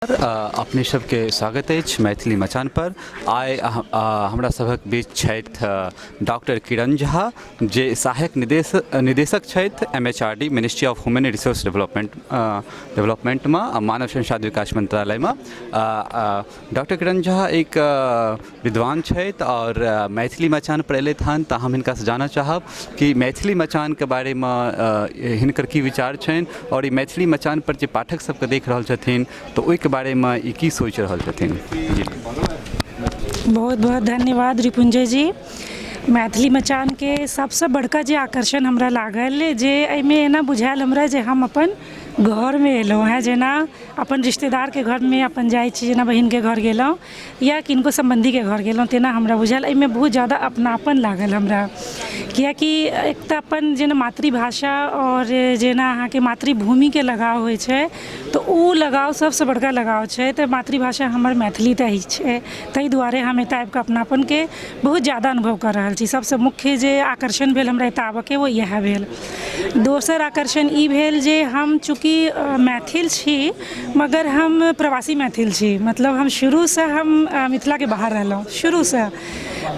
अपने सबके स्वागत अछि मैथिली मचान पर। आइ हमरा सभक बीच छथि डॉक्टर किरण झा जे सहायक निदेशक छथि MHRD ministry of human resource development में मानव संसाधन विकास मंत्रालय में। डॉक्टर किरण झा एक विद्वान छथि और मैथिली मचान पर अयलथि हन तऽ हम हिनका से जानऽ चाहब कि मैथिली मचान के बारे में हिनकर की विचार छनि और ई मैथिली मचान पर जे पाठक सबके देख रहल छथिन तो ओहि बारे में ई की सोच रहल छथिन। जी बहुत बहुत धन्यवाद रिपुंजय जी। मैथिली मचान के सबसे बड़का जे आकर्षण हमरा लागल जे एहिमे एना बुझायल हमरा जे हम अपन घर में एलहुँ हैं, जेना अपन रिश्तेदार के घर में अपन जाइ छी, जेना बहिन के घर गेलहुँ या किनको संबंधी के घर गेलहुँ, तेना हमरा बुझायल। एहिमे बहुत ज़्यादा अपनापन लागल हमरा, कियाकि एक तऽ अपन जेना मातृभाषा और जेना अहाँके मातृभूमि के लगाव होइ छै तो ओ लगाव सबसे बड़का लगाव छै। तऽ मातृभाषा हमर मैथिली तऽ ही छै, ताहि दुआरे हम एतऽ आबि कऽ अपनापन के बहुत ज़्यादा अनुभव कर रहल छी। सबसे मुख्य जे आकर्षण भेल हमरा एतऽ आबऽ के वो इएह भेल। दोसर आकर्षण ई भेल जे हम चूँकि मैथिल छी मगर हम प्रवासी मैथिल छी, मतलब हम शुरू से हम मिथिला के बाहर रहलहुँ। शुरू से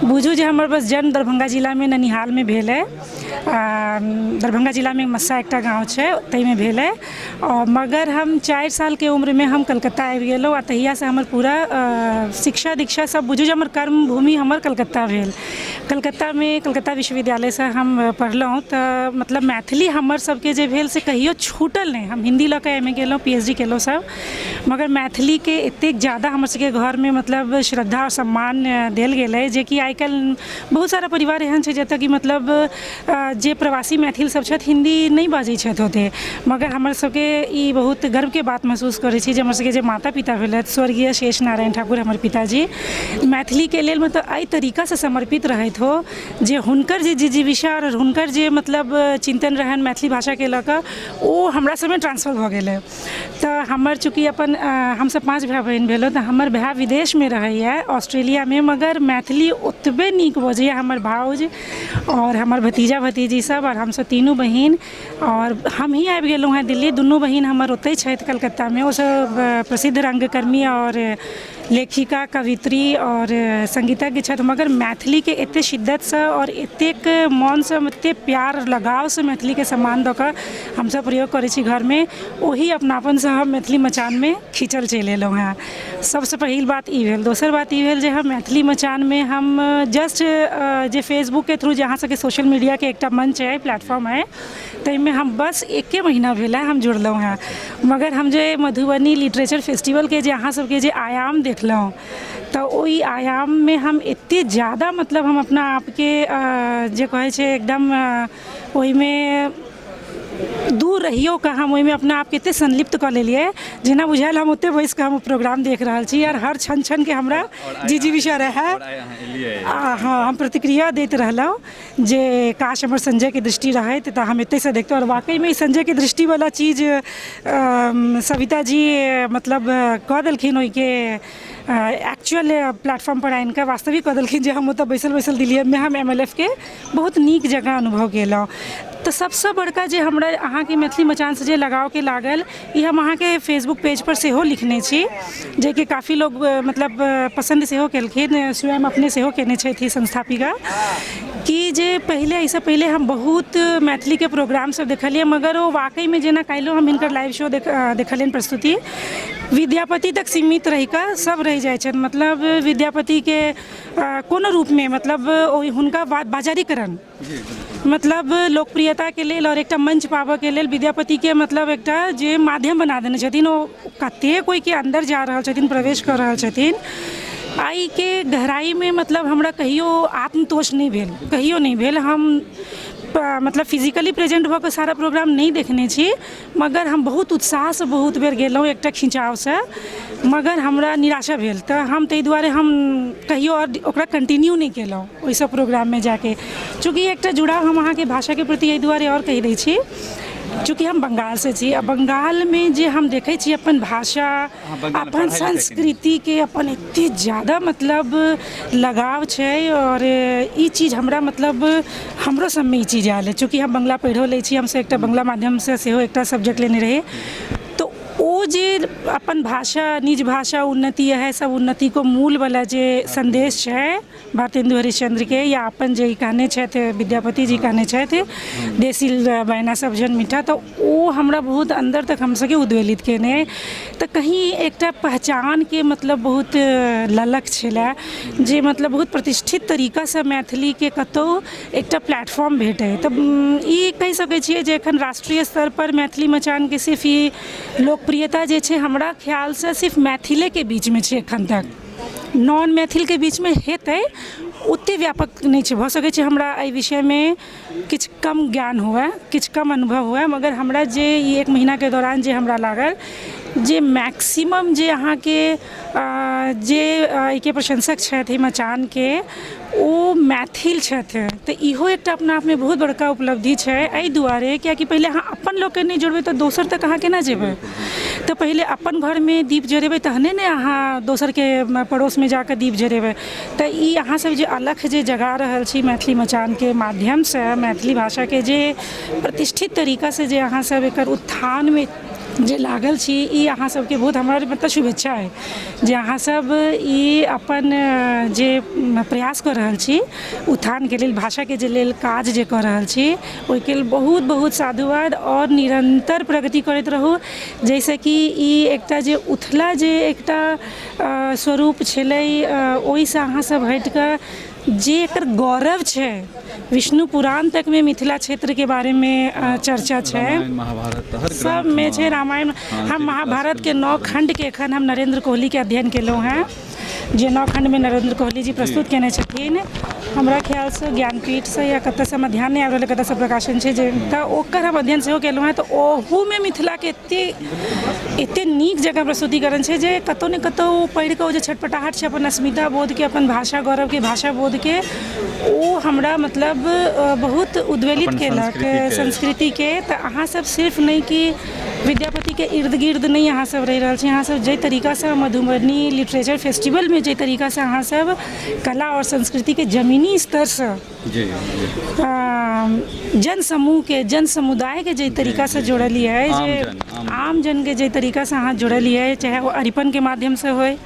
बुझू जे हमर बस जन्म दरभंगा जिला में ननिहाल में भेल है। दरभंगा जिला में मस्सा एकटा गाँव छै, ताहिमे भेल है। और मगर हम 4 साल के उम्र में हम कलकत्ता आबि गेलहुँ आ तहिया से हमर पूरा शिक्षा दीक्षा सब बुझू जे हमर कर्म भूमि हमर कलकत्ता भेल। कलकत्ता में कलकत्ता विश्वविद्यालय से हम पढ़लहुँ तऽ मतलब मैथिली हमर सबके जे भेल से कहियो छूटल नहीं। हम हिंदी लऽ के एम.ए. केलहुँ, PhD केलहुँ सब, मगर मैथिली के एतेक ज़्यादा हमर सबके घर में मतलब श्रद्धा और सम्मान देल गेल है जे कि आइ काल्हि बहुत सारा परिवार एहन छै जतऽ कि मतलब जे प्रवासी मैथिल सब छथि हिंदी नहीं बाजै छथि ओते, मगर हमर सबके ई बहुत गर्व के बात महसूस करै छी जे हमर सबके जे माता पिता भेलथि स्वर्गीय शेष नारायण ठाकुर हमर पिताजी मैथिली के लेल मतलब एहि तरीका से समर्पित रहैत हो जे हुनकर जे जिजीविषा और हुनकर जे मतलब चिंतन रहन मैथिली भाषा के लऽ कऽ ओ हमरा सबमे ट्रांसफर भऽ गेलै। तऽ हमर चूँकि अपन हमसब 5 भाई बहन भेलहुँ तऽ हमर भाई विदेश में रहैए ऑस्ट्रेलिया में, मगर मैथिली ओतबे नीक बजैए हमर भाउज और हमर भतीजा भतीजी सब और हमसब तीनों बहिन। और हम ही आबि गेलहुँ हैं दिल्ली, दुनू बहिन हमर ओतहि छथि कलकत्ता में। ओ सब प्रसिद्ध रंगकर्मी और लेखिका कवित्री और संगीतज्ञ छथि, मगर मैथिली के एते शिद्दत से और एतेक मन से एते प्यार लगाव से मैथिली के सम्मान दऽ कऽ हमसब प्रयोग करै छी घर में, ओही अपनापन से हम मैथिली मचान में खींचल चलि एलहुँ हैं। सबसे पहिल बात ई भेल। दोसर बात ई भेल जे हम मैथिली मचान में हम जस्ट जे फेसबुक के थ्रू जहाँ सबके सोशल मीडिया के एकटा मंच है, प्लेटफॉर्म है, ताहिमे हम बस 1 महीना भेल है हम जुड़लहुँ हैं। मगर हम जे मधुबनी लिटरेचर फेस्टिवल के जे अहाँ सबके जे आयाम देखलहुँ तऽ ओहि आयाम में हम एते ज़्यादा मतलब हम अपना आपके जे कहै छै एकदम ओहिमे दूर रहियो का हम ओहिमे अपना आपके एते संलिप्त कऽ लेलिए जेना बुझायल हम ओते बैस कऽ हम प्रोग्राम देख रहल छी और हर क्षण क्षण के हमरा जी विषय रहै। हाँ, हम प्रतिक्रिया दैत रहलहुँ जे काश हमर संजय के दृष्टि रहैत तऽ हम एते से देखतहुँ। और वाकई में संजय के दृष्टि वाला चीज सविता जी मतलब कऽ देलखिन ओहिके एक्चुअल प्लेटफॉर्म पर आनि कऽ वास्तविक कऽ देलखिन जे हम ओतऽ बैसल बैसल दिल्ली में हम MLF के बहुत नीक जगह अनुभव केलहुँ। तऽ सबसे बड़का जे हमरा अहाँके मैथिली मचान से जे लगाव के लागल ई हम अहाँके फेसबुक पेज पर सेहो लिखने छी, जे कि काफ़ी लोग मतलब पसंद सेहो केलखिन, स्वयं अपने सेहो केने छथि संस्थापिका, कि जे पहले ऐसा पहले हम बहुत मैथिली के प्रोग्राम सब देखलिए, मगर वो वाकई में जेना काल्हिओ हम हिनकर लाइव शो देखलियनि प्रस्तुति विद्यापति तक सीमित रहि कऽ सब रहि जाइ छथि। मतलब विद्यापति के कोनो रूप में मतलब हुनका बाजारीकरण मतलब लोकप्रियता के लेल और एकटा मंच पाबऽ के लेल विद्यापति के मतलब एकटा जे माध्यम बना देने छथिन, ओ कते कोई के अंदर जा रहल छथिन, प्रवेश कर रहल छथिन। आई के गहराई में मतलब हमरा कहियो आत्मतोष नहीं भेल, कहियो नहीं भेल। हम मतलब फिजिकली प्रेजेंट भऽ कऽ सारा प्रोग्राम नहीं देखने छी, मगर हम बहुत उत्साह से बहुत बेर गेलहुँ एकटा खिंचाव से, मगर हमरा निराशा भेल। तऽ हम ताहि दुआरे हम कहियो और ओकरा कंटिन्यू नहीं केलहुँ ओहि सब प्रोग्राम में जाके, चूँकि एकटा जुड़ाव हम अहाँके भाषा के प्रति एहि दुआरे और कहि दै छी चूँकि हम बंगाल से छी। बंगाल में जे हम देखै छी अपन भाषा अपन संस्कृति के अपन एते ज़्यादा मतलब लगाव छै, और ई चीज़ हमरा मतलब हमरो सब में ई चीज़ आयल है। चूँकि हम बंगला पढ़िओ लै छी, हमसे एकटा बंगला माध्यम से सेहो एकटा सब्जेक्ट लेने रही, तो ओ ओ जे अपन भाषा निज भाषा उन्नति है सब उन्नति को मूल वाला जे संदेश है भारतेंदु हरिश्चंद्र के या अपन जे कहने छथि विद्यापति जी कहने छथि देसी बहना सब जन मीठा, तो ओ हमरा बहुत अंदर तक हम सबके उद्वेलित केने। तो कहीं एकटा पहचान के मतलब बहुत ललक छलै जे मतलब बहुत प्रतिष्ठित तरीका से मैथिली के कतौ एकटा प्लेटफॉर्म भेटै। तऽ ई कहि सकै छियै जे एखन राष्ट्रीय स्तर पर मैथिली मचान के सिर्फ ई लोकप्रियता जे छै हमरा ख्याल से सिर्फ मैथिले के बीच में छै एखन तक, नॉन मैथिल के बीच में हेतै ओते व्यापक नहीं छै। भऽ सकै छै हमरा एहि विषय में किछु कम ज्ञान हुए किछु कम अनुभव हुए, मगर हमरा जे ई 1 महीना के दौरान जे हमरा लागल जे मैक्सिमम जे अहाँके जे एहिके प्रशंसक छथि मचान के ओ मैथिल छथि। तऽ इहो एकटा अपना आप में बहुत बड़का उपलब्धि छै, एहि दुआरे कियाकि पहिले अहाँ अपन लोकके नहि जोड़बै तऽ दोसर तक अहाँ केना जेबै। तऽ पहिले अपन घर में दीप जरेबै तहने ने अहाँ दोसर के पड़ोस में जाकर दीप जरेबै। तऽ ई अहाँ सब जे अलख जे जगा रहल छी मैथिली मचान के माध्यम से मैथिली भाषा के जे प्रतिष्ठित तरीका से जे अहाँ सब एकर उत्थान में जे लागल छी, ई अहाँ सबके बहुत हमरा मतलब शुभेच्छा है जे अहाँ सब ई अपन जे प्रयास कर रहल छी उत्थान के लेल भाषा के जे लेल काज जे कर रहल छी ओहिके लेल बहुत बहुत साधुवाद और निरंतर प्रगति करैत रहू। जैसे कि ई एकटा जे उथला जे एकटा स्वरूप छलै ओहिसँ अहाँ सब हटि कऽ जे एकर गौरव छै विष्णु पुराण तक में मिथिला क्षेत्र के बारे में चर्चा छै, सब में छै रामायण। हम महाभारत के 9 खंड के एखन हम नरेंद्र कोहली के अध्ययन केलहुँ हैं, जे 9 खंड में नरेंद्र कोहली जी प्रस्तुत केने छथिन। हमरा ख्याल से ज्ञानपीठ से या कतऽ से हमरा ध्यान नहीं आबि रहल कतऽ प्रकाशन छै जे तऽ ओकर हम अध्ययन सेहो केलहुँ हैं। तऽ ओहू में मिथिला के एते नीक जगह प्रस्तुतिकरण छै जे कतौ ने कतौ पढ़ि कऽ ओ जे छटपटाहट छै अपन अस्मिता बोध के अपन भाषा गौरव के भाषा बोध के ओ हमरा मतलब बहुत उद्वेलित केलक संस्कृति के। तऽ अहाँ सब सिर्फ नहीं कि विद्यापति के इर्द गिर्द नहीं अहाँ सब रहि रहल छी, अहाँ सब जे तरीका से मधुबनी लिटरेचर फेस्टिवल में जे तरीका से अहाँ सब कला और संस्कृति के जमीनी स्तर से जन समूह के जन समुदाय के जे तरीका से जोड़लिए जे आम जन के जे तरीका से अहाँ जोड़लिए, चाहे वो अरिपन के माध्यम से होय,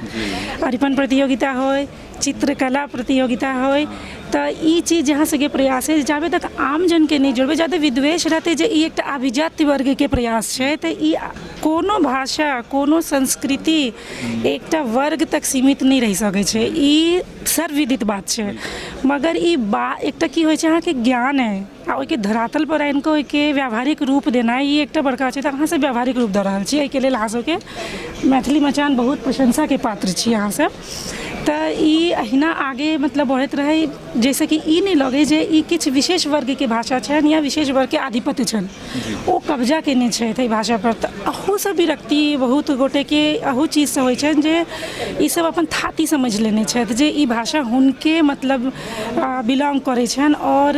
अरिपन प्रतियोगिता होय, चित्रकला प्रतियोगिता होय, तऽ ई चीज जहाँ से के प्रयास है जाबे तक आम जन के नहीं जोड़बै जाते विद्वेष रहते जे ई एकटा अभिजात्य वर्ग के प्रयास छै। तऽ ई कोनो भाषा कोनो संस्कृति एकटा वर्ग तक सीमित नहीं रह सकै छै, ई सर्वविदित बात छै। मगर ई एकटा की होइ छै अहाँके ज्ञान है आ ओहिके धरातल पर आनि कऽ ओहिके व्यावहारिक रूप देनाइ ई एकटा बड़का छै। तऽ अहाँ सब व्यावहारिक रूप दऽ रहल छी, एहिके लेल अहाँ सबके मैथिली मचान बहुत प्रशंसा के पात्र छी अहाँ सब। तऽ ई अहिना आगे मतलब बढ़ैत रहै, जैसे कि ई नहीं लगे जे ई किछु विशेष वर्ग के भाषा छनि या विशेष वर्ग के आधिपत्य छनि ओ कब्जा केने छथि एहि भाषा पर। तऽ अहू सब विरक्ति बहुत गोटे के अहू चीज से होइ छनि जे ई सब अपन थाती समझ लेने छथि जे ई भाषा हुनके मतलब बिलोंग करै छनि, और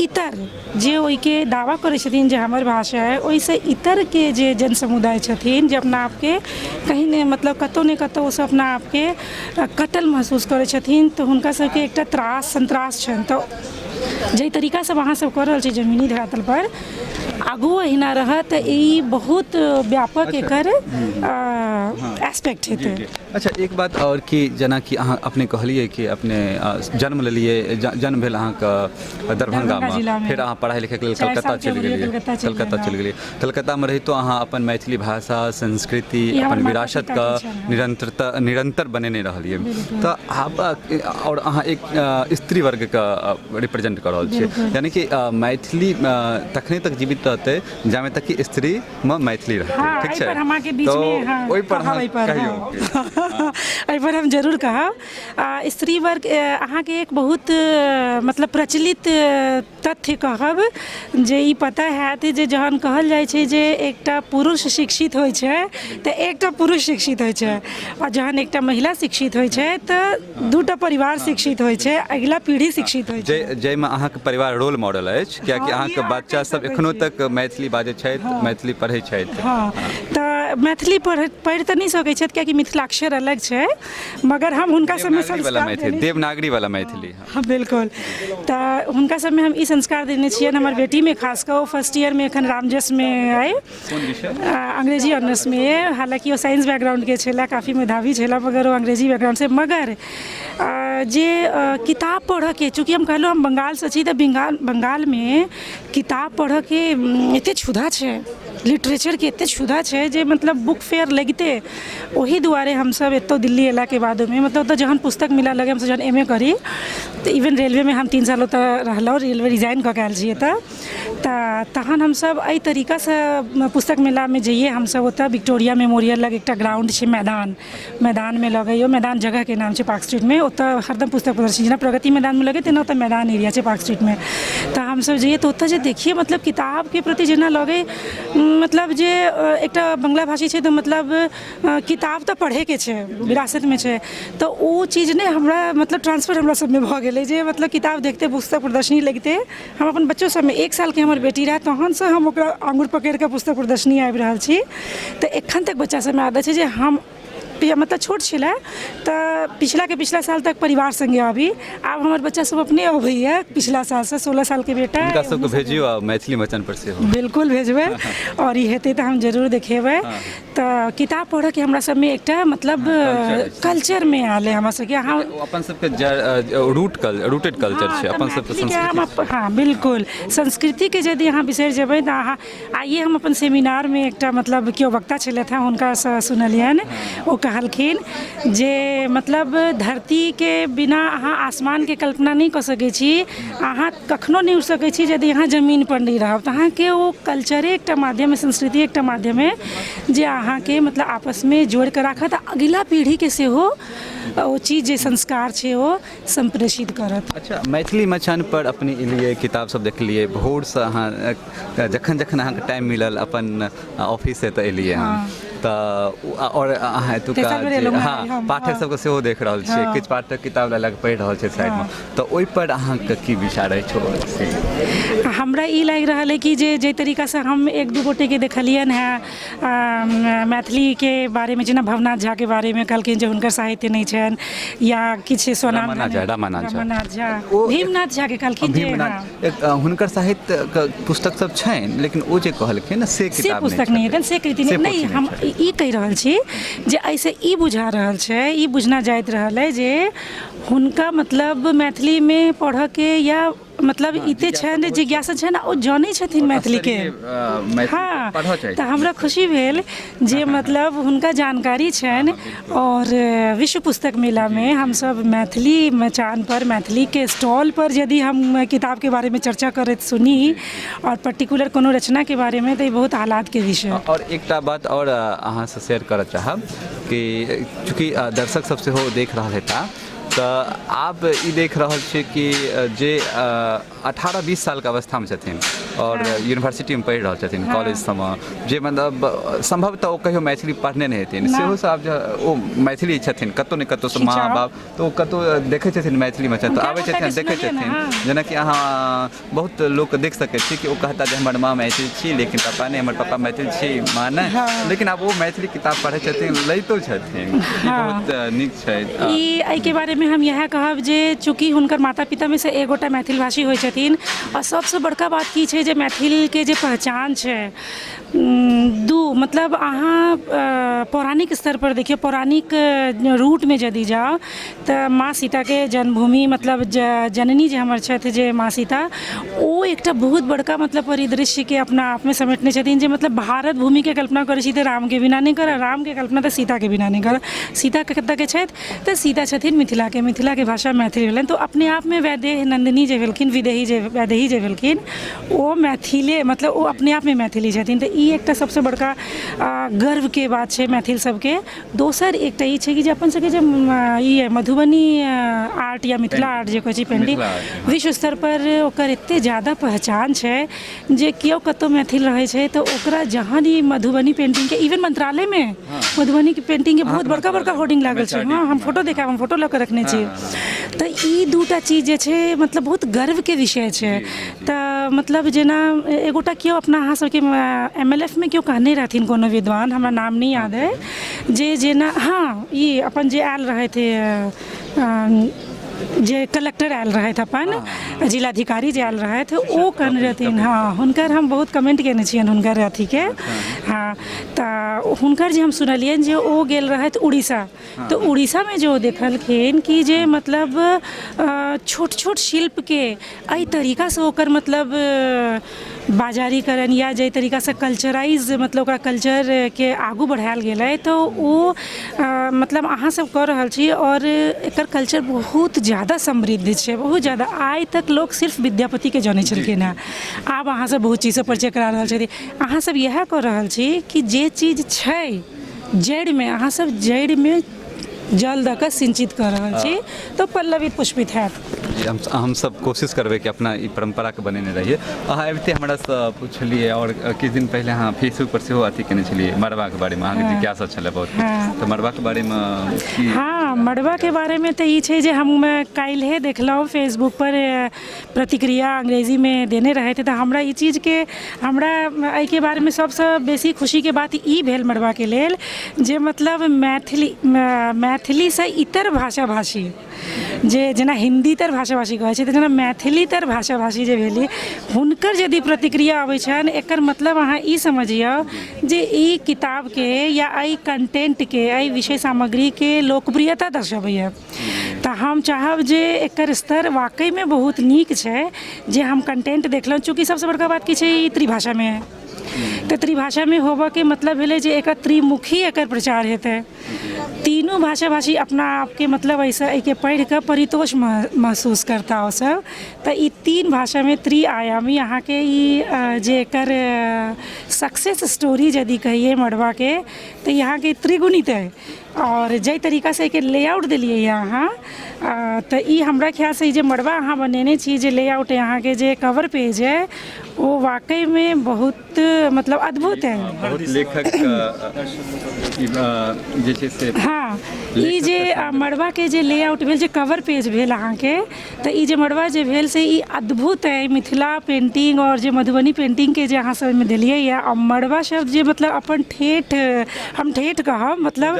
इतर जे ओहिके दावा करै छथिन जे हमर भाषा है ओहिसँ इतर के जे जन समुदाय छथिन जे अपना आपके कहीं ने मतलब कतौ ने कतौ से अपना आपके कटल महसूस करै छथिन, तऽ हुनका सबके एकटा त्रास संत्रास छनि। तऽ जे तरीका से अहाँ सब कर रहल छी जमीनी धरातल पर आगू अहिना रहत, ई बहुत व्यापक एकर एस्पेक्ट हेतै। अच्छा एक बात और कि जेना कि अहाँ अपने कहलिए कि अपने जन्म लेलिए, जन्म भेल अहाँके दरभंगा में, फिर अहाँ पढ़ाई लिखाई के लेल कलकत्ता चलि गेलिए। कलकत्ता में रहितो अहाँ अपन मैथिली भाषा संस्कृति अपन विरासत का निरंतर बनेने रहलिए। तऽ आप और अहाँ एक स्त्री वर्ग का रिप्रेजेंट कर रहल छियै, यानी कि मैथिली तखने तक जीवित रहते जामे तक कि स्त्री में मैथिली रहते, ठीक छै। तो ओहि पर हम कहियो एहि पर हम जरूर कहब। स्त्री वर्ग अहाँके एक बहुत मतलब प्रचलित तथ्य कहब जे ई पता हैत जे जहन कहल जाइ छै जे एकटा पुरुष शिक्षित होइ छै तऽ एकटा पुरुष शिक्षित होइ छै, और जहन एकटा महिला शिक्षित होइ छै तऽ दूटा परिवार शिक्षित होइ छै, अगिला पीढ़ी शिक्षित होइ छै, जाहिमे अहाँके परिवार रोल मॉडल अछि, कियाकि अहाँके बच्चा सब एखनो तक मैथिली बाजै छथि, मैथिली पढ़ै छथि। हाँ, तऽ मैथिली पढ़ि तऽ नहि सकैत छथि कियाकि मिथिलाक्षर अलग छै, मगर हम हुनका सबमे संस्कार देवनागरी वाला मैथिली। हाँ बिल्कुल, तऽ हुनका सबमे हम ई संस्कार देने छियनि। हमर बेटीमे खास कऽ ओ फर्स्ट ईयरमे एखन रामजसमे अइ, अंग्रेजी ऑनर्समे अइ। हालांकि ओ साइंस बैकग्राउंडके छलै, काफ़ी मेधावी छलै, मगर ओ अंग्रेजी बैकग्राउंड से। मगर जे किताब पढ़ऽके, चूँकि हम कहलहुँ हम बंगालसँ छी, तऽ बंगालमे किताब पढ़ऽके एते क्षुधा छै, लिटरेचरके एते क्षुधा छै जे मतलब बुक फेयर लगिते। ओही दुआरे हमसब एतऽ दिल्ली अयलाके बादमे, मतलब ओतऽ जहन पुस्तक मिलऽ लगे, हमसब जहन एम ए करी, तऽ इवन रेलवेमे हम 3 साल ओतऽ रहलहुँ, रेलवे रिजाइन कऽ के आयल छी एतऽ। तऽ तहन हमसब एहि तरीकासँ पुस्तक मेलामे जइए। हमसब ओतऽ विक्टोरिया मेमोरियल लग एकटा ग्राउंड छै, मैदानमे लगैयो, मैदान जगहके नाम छै पार्क स्ट्रीटमे, ओतऽ हरदम पुस्तक प्रदर्शनी जेना प्रगति मैदानमे लगे तेना ओतऽ मैदान एरिया छै पार्क स्ट्रीटमे। तऽ हमसब जइए तऽ ओतऽ जे देखिए मतलब किताबके प्रति जेना लगे, मतलब जे एकटा बंगला भाषी छै तऽ मतलब किताब तऽ पढ़ैके छै, विरासतमे छै। तऽ ओ चीज ने हमरा मतलब ट्रांसफर हमरा सबमे भऽ गेलै जे मतलब किताब देखते, पुस्तक प्रदर्शनी लगिते। हम अपन बच्चो सबमे 1 सालके हमर बेटी रहै तहनसँ हम ओकरा आँगुर पकड़िकऽ पुस्तक प्रदर्शनी आबि रहल छी। तऽ एखन तक बच्चा सबमे आदत छै जे हम मतलब छोट छलै तऽ पिछला साल तक परिवार संगे आबी, आब हमर बच्चा सब अपने अबैया पिछला सालसँ। 16 सालके बेटा हुनका सबके भेजियो आ मैथिली मचान पर सेहो बिल्कुल भेजबै, और ई हेतै तऽ हम जरूर देखेबै। तऽ किताब पढ़ऽके हमरा सबमे एकटा मतलब कल्चरमे आयल है हमरा सबके। हाँ अपन सबके रूटेड कल्चर छै, अपन सबके संस्कृति। हाँ बिल्कुल, संस्कृतिके यदि अहाँ बिसरि जेबै तऽ अहाँ। आइए हम अपन सेमिनारमे एकटा मतलब केओ वक्ता छलथि हेँ, हुनकासँ सुनलियनि। ओ कहलखिन जे मतलब धरतीके बिना अहाँ आसमानके कल्पना नहि कऽ सकै छी, अहाँ कखनो नहि उड़ि सकै छी यदि अहाँ जमीनपर नहि रहब। तऽ अहाँके ओ कल्चरे एकटा माध्यम है, संस्कृति एकटा माध्यम है जे अहाँके मतलब आपसमे जोड़ि कऽ राखत, अगिला पीढ़ीके सेहो ओ चीज जे संस्कार छै ओ संप्रेषित करत। अच्छा, मैथिली मचान पर अपने एलियै, किताब सब देखलियै, भोरसँ अहाँ जखन अहाँके टाइम मिलल अपन ऑफिस से तऽ एलियै हँ। तऽ और अहाँ एतुका हाँ पाठक सबके सेहो देख रहल छियै, किछु पाठक किताब लऽ कऽ पढ़ि रहल छै साइडमे। तऽ ओहिपर अहाँके की विचार अछि? हमरा ई लागि रहल है कि जे तरीकासँ हम 1-2 गोटेके देखलियनि हैं मैथिलीके बारेमे, जेना भवनाथ झाके बारेमे कहलखिन जे हुनकर साहित्य नहीं छनि, या किछु रामानाथ झा, भीमनाथ झाके कहलखिन जे हुनकर साहित्य पुस्तक सब छनि, लेकिन ओ जे कहलखिन से किताब पुस्तक नहीं हेतनि, से कृति नहीं। हम ई कहि रहल छी जे एहिसँ ई बुझा रहल छै, ई बुझना जाइत रहल है जे हुनका मतलब मैथिलीमे पढ़ऽके या मतलब एते छनि, जिज्ञासा छनि, ओ जानै छथिन मैथिलीके। हाँ, तऽ हमरा खुशी भेल जे मतलब हुनका जानकारी छनि। और विश्व पुस्तक मेलामे हमसब मैथिली मचान पर, मैथिलीके स्टॉल पर यदि हम किताबके बारेमे चर्चा करैत सुनी, और पर्टिकुलर कोनो रचनाके बारेमे, तऽ ई बहुत आह्लादके विषय। और एकटा बात और अहाँसँ शेयर करऽ चाहब कि चूँकि दर्शक सब सेहो देख रहल हेता, तऽ आप ई देख रहल छियै कि जे 18-20 सालके अवस्थामे छथिन और यूनिवर्सिटीमे पढ़ि रहल छथिन, कॉलेज सबमे, जे मतलब सम्भवतः ओ कहियो मैथिली पढ़ने नहि हेथिन, सेहो सब ओ मैथिली छथिन, कतहु ने कतहुसँ माँ बाप तऽ ओ कतहु देखै छथिन मैथिली मचान, तऽ आबै छथिन, देखै छथिन। जेनाकि अहाँ बहुत लोक देख सकै छी कि ओ कहता जे हमर माँ मैथिल छी लेकिन पापा नहि, हमर पापा मैथिल छी, माँ नहि, लेकिन आब ओ मैथिली किताब पढ़ै छथिन, लैतो छथिन। बहुत नीक छै। एहिके बारेमे हम इएह कहब जे चूँकि हुनकर माता पितामे से एक गोटा मैथिल भाषी होइ छथिन, और सबसँ बड़का बात की छै जे मैथिलके जे पहचान छै, मतलब अहाँ पौराणिक स्तर पर देखियौ, पौराणिक रूटमे यदि जाउ तऽ माँ सीताके जन्मभूमि, मतलब जननी जे हमर छथि जे माँ सीता, ओ एकटा बहुत बड़का मतलब परिदृश्यके अपना आपमे समेटने छथिन, जे मतलब भारत भूमिके कल्पना करै छी तऽ रामके बिना नहि करऽ, रामके कल्पना तऽ सीताके बिना नहि करऽ। सीता कतऽके छथि तऽ सीता छथिन मिथिलाके भाषा मैथिली भेलनि। तऽ अपने आपमे वैदेही नन्दिनी जे भेलखिन, वैदेही जे भेलखिन, ओ मैथिले, मतलब ओ अपने आपमे मैथिली छथिन। तऽ ई एकटा सबसँ बड़का गर्वके बात छै मैथिल सबके। दोसर एकटा ई छै कि जे अपन सबके जे ई मधुबनी आर्ट या मिथिला आर्ट जे कहै छै, पेंटिंग, विश्व स्तर पर ओकर एते ज्यादा पहचान छै जे केओ कतौ मैथिल रहै छै तऽ ओकरा जहन ई मधुबनी पेंटिंगके, इवन मंत्रालयमे मधुबनी पेंटिंगके बहुत बड़का होर्डिंग लागल छै। हाँ, हम फोटो देखायब, हम फोटो लऽ कऽ रखने छी। तऽ ई दूटा चीज जे छै मतलब बहुत गर्वके विषय छै। तऽ मतलब जेना एगोटा केओ अपना अहाँ सबके MLF में केओ कहने रहथिन कोनो विद्वान, हमरा नाम नहीं याद है, जे जेना हाँ ई अपन जे आयल रहे थे जे कलेक्टर आयल रहथि अपन जिलाधिकारी जे आयल रहथि ओ कहने रहथिन, हाँ हुनकर हम बहुत कमेंट केने छियनि हुनकर अथीके। हाँ तऽ हुनकर जे हम सुनलियनि जे ओ गेल रहथि उड़ीसा, तऽ उड़ीसामे जे ओ देखलखिन कि जे मतलब छोट छोट शिल्पके एहि तरीकासँ ओकर मतलब बाजारीकरण या जाहि तरीकासँ कल्चराइज मतलब ओकरा कल्चरके आगू बढ़ायल गेलै, तऽ ओ मतलब अहाँ सब कऽ रहल छी और एकर कल्चर बहुत ज़्यादा समृद्ध छै, बहुत ज़्यादा। आइ तक लोग सिर्फ विद्यापतिके जानै छलखिन हेँ, आब अहाँ सब बहुत चीजसँ परिचय करा रहल छथिन। अहाँ सब इएह कऽ रहल छी कि जे चीज छै जड़िमे, अहाँ सब जड़िमे जल दऽ कऽ सिंचित कऽ रहल छी तऽ पल्लवित पुष्पित हैत। हम सब कोशिश करबै कि अपना ई परम्पराके बनेने रहिए। अहाँ अबिते हमरासँ पुछलिए और किछु दिन पहिले अहाँ फेसबुक पर सेहो अथी केने छलिए मड़वाके बारेमे, अहाँके जिज्ञासा छलै बहुत, तऽ मड़वाके बारेमे की? हाँ मड़वाके बारेमे तऽ ई छै जे हम काल्हिए देखलहुँ फेसबुक पर प्रतिक्रिया अंग्रेजीमे देने रहै तऽ हमरा ई चीजके हमरा एहिके बारेमे सबसँ बेसी खुशीके बात ई भेल मड़वाके लेल जे मतलब मैथिलीसँ इतर भाषाभाषी जे जेना हिन्दी तर भाषाभाषी कहै छै तऽ जेना मैथिली तर भाषाभाषी जे भेली हुनकर यदि प्रतिक्रिया अबै छनि, एकर मतलब अहाँ ई समझियौ जे ई किताबके या एहि कंटेंटके एहि विषय सामग्रीके लोकप्रियता दर्शबैए। तऽ हम चाहब जे एकर स्तर वाकईमे बहुत नीक छै जे हम कंटेंट देखलहुँ। चूँकि सबसँ बड़का बात की छै ई त्रिभाषामे है, तऽ त्रिभाषामे होबऽके मतलब भेलै जे एकर त्रिमुखी एकर प्रचार हेतै, तीनों भाषाभाषी अपना आपके मतलब ऐसा एके पढ़ि कऽ परितोष महसूस करता ओ सब। तऽ ई तीन भाषामे त्रिआयामी अहाँके ई जे एकर सक्सेस स्टोरी यदि कहिए मड़वाके तऽ यहाँके त्रिगुणित है। और जाहि तरीकासँ एके लेआउट देलियै अहाँ तऽ ई हमरा ख्यालसँ ई जे मड़वा अहाँ बनेने छी जे लेआउट अहाँके जे कवर पेज है ओ वाकईमे बहुत मतलब अद्भुत है। बहुत लेखक जे छै से हाँ ई जे मड़वाके जे लेआउट भेल जे कवर पेज भेल अहाँके, तऽ ई जे मड़वा जे भेल से ई अद्भुत है। मिथिला पेंटिंग और जे मधुबनी पेंटिंगके जे अहाँ सब एहिमे देलियै यऽ आ मड़वा शब्द जे मतलब अपन ठेठ, हम ठेठ कहब मतलब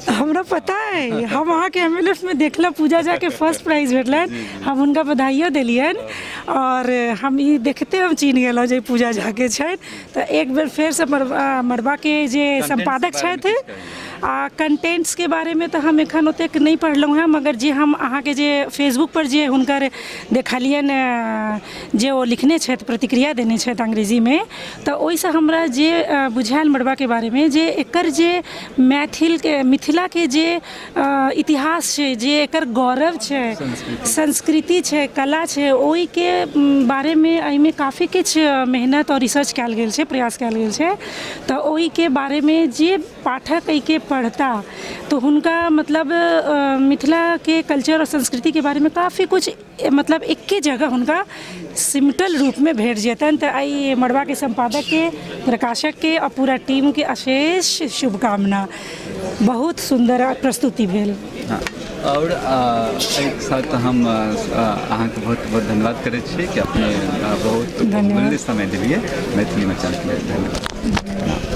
हमरा पता है, हम अहाँके MLF में देखलहुँ पूजा झाके फर्स्ट प्राइज भेटलनि, हम हुनका बधाइयो देलियनि और हम ई देखते हम चिन्ह गेलहुँ जे पूजा झाके छथि। तऽ एक बेर फेरसँ मड़वाके जे सम्पादक छथि आ कंटेंट्सके बारेमे तऽ हम एखन ओतेक नहि पढ़लहुँ हैं, मगर जे हम अहाँके जे फेसबुक पर जे हुनकर देखलियनि जे ओ लिखने छथि प्रतिक्रिया देने छथि अंग्रेजीमे, तऽ ओहिसँ हमरा जे बुझायल मड़वाके बारेमे जे एकर जे मिथिलाके जे इतिहास छै, जे एकर गौरव छै, संस्कृति छै, कला छै, ओहिके बारेमे एहिमे काफी किछु मेहनत और रिसर्च कयल गेल छै, प्रयास कयल गेल छै। तऽ ओहिके बारेमे जे पाठक एहिके पढ़ता तो हुनका मतलब मिथिलाके कल्चर और संस्कृतिके बारेमे काफ़ी कुछ मतलब एके जगह हुनका सिमटल रूपमे भेट जेतनि। तऽ एहि मड़वाके संपादकके, प्रकाशकके और पूरा टीमके अशेष शुभकामना। बहुत सुंदर प्रस्तुति भेल। हाँ और एक साथ हम अहाँके बहुत बहुत धन्यवाद करै छी कि अपने बहुत समय दिलियै मैथिली मचानके लेल। धन्यवाद।